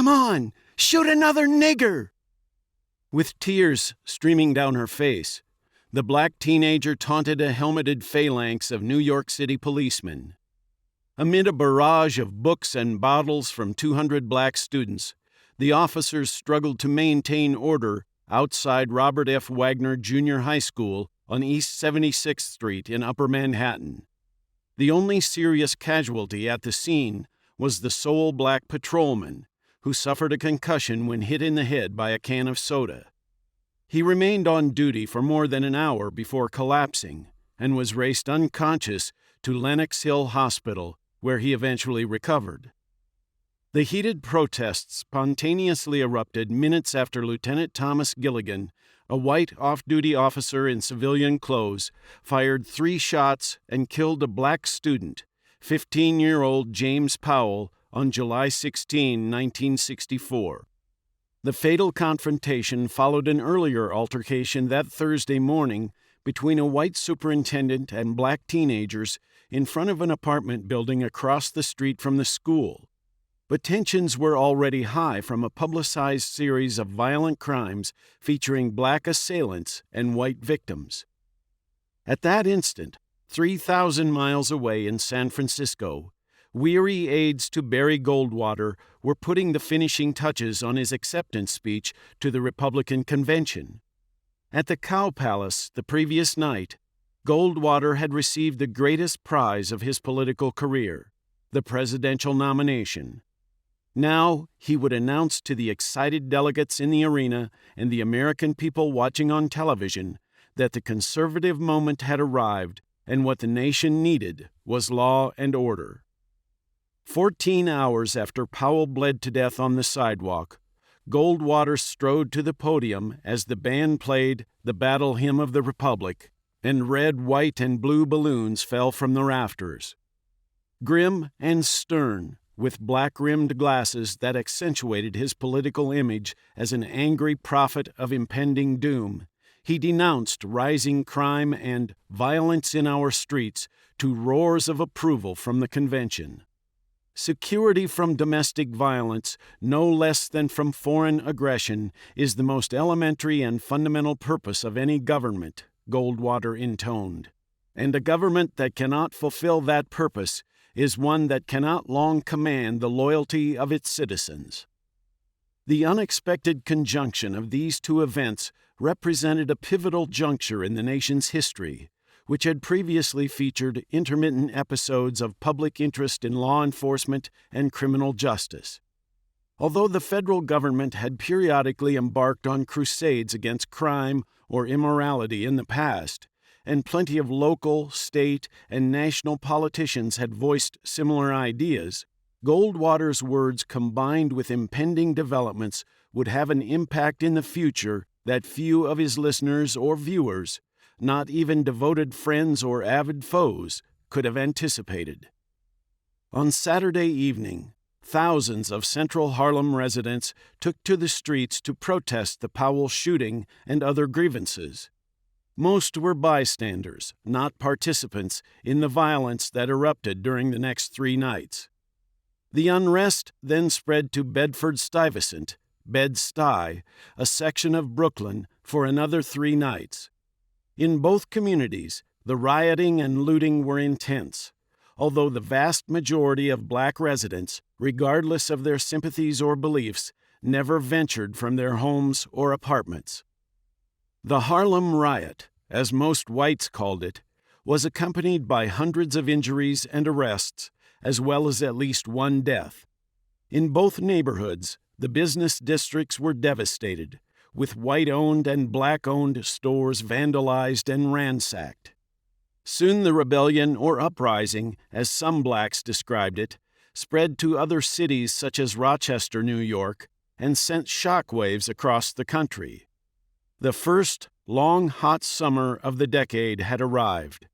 "Come on, shoot another nigger!" With tears streaming down her face, the black teenager taunted a helmeted phalanx of New York City policemen. Amid a barrage of books and bottles from 200 black students, the officers struggled to maintain order outside Robert F. Wagner Jr. High School on East 76th Street in Upper Manhattan. The only serious casualty at the scene was the sole black patrolman, who suffered a concussion when hit in the head by a can of soda. He remained on duty for more than an hour before collapsing and was raced unconscious to Lenox Hill Hospital, where he eventually recovered. The heated protests spontaneously erupted minutes after Lieutenant Thomas Gilligan, a white off-duty officer in civilian clothes, fired 3 shots and killed a black student, 15-year-old James Powell, on July 16, 1964. The fatal confrontation followed an earlier altercation that Thursday morning between a white superintendent and black teenagers in front of an apartment building across the street from the school. But tensions were already high from a publicized series of violent crimes featuring black assailants and white victims. At that instant, 3,000 miles away in San Francisco, weary aides to Barry Goldwater were putting the finishing touches on his acceptance speech to the Republican convention. At the Cow Palace the previous night, Goldwater had received the greatest prize of his political career, the presidential nomination. Now he would announce to the excited delegates in the arena and the American people watching on television that the conservative moment had arrived and what the nation needed was law and order. 14 hours after Powell bled to death on the sidewalk, Goldwater strode to the podium as the band played the Battle Hymn of the Republic, and red, white, and blue balloons fell from the rafters. Grim and stern, with black-rimmed glasses that accentuated his political image as an angry prophet of impending doom, he denounced rising crime and violence in our streets to roars of approval from the convention. Security from domestic violence, no less than from foreign aggression, is the most elementary and fundamental purpose of any government, Goldwater intoned. And a government that cannot fulfill that purpose is one that cannot long command the loyalty of its citizens. The unexpected conjunction of these two events represented a pivotal juncture in the nation's history, which had previously featured intermittent episodes of public interest in law enforcement and criminal justice. Although the federal government had periodically embarked on crusades against crime or immorality in the past, and plenty of local, state, and national politicians had voiced similar ideas, Goldwater's words combined with impending developments would have an impact in the future that few of his listeners or viewers, not even devoted friends or avid foes, could have anticipated. On Saturday evening, thousands of Central Harlem residents took to the streets to protest the Powell shooting and other grievances. Most were bystanders, not participants, in the violence that erupted during the next 3 nights. The unrest then spread to Bedford-Stuyvesant, Bed-Stuy, a section of Brooklyn, for another 3 nights. In both communities, the rioting and looting were intense, although the vast majority of black residents, regardless of their sympathies or beliefs, never ventured from their homes or apartments. The Harlem Riot, as most whites called it, was accompanied by hundreds of injuries and arrests, as well as at least 1 death. In both neighborhoods, the business districts were devastated, with white-owned and black-owned stores vandalized and ransacked. Soon the rebellion or uprising, as some blacks described it, spread to other cities such as Rochester, New York, and sent shockwaves across the country. The first long, hot summer of the decade had arrived.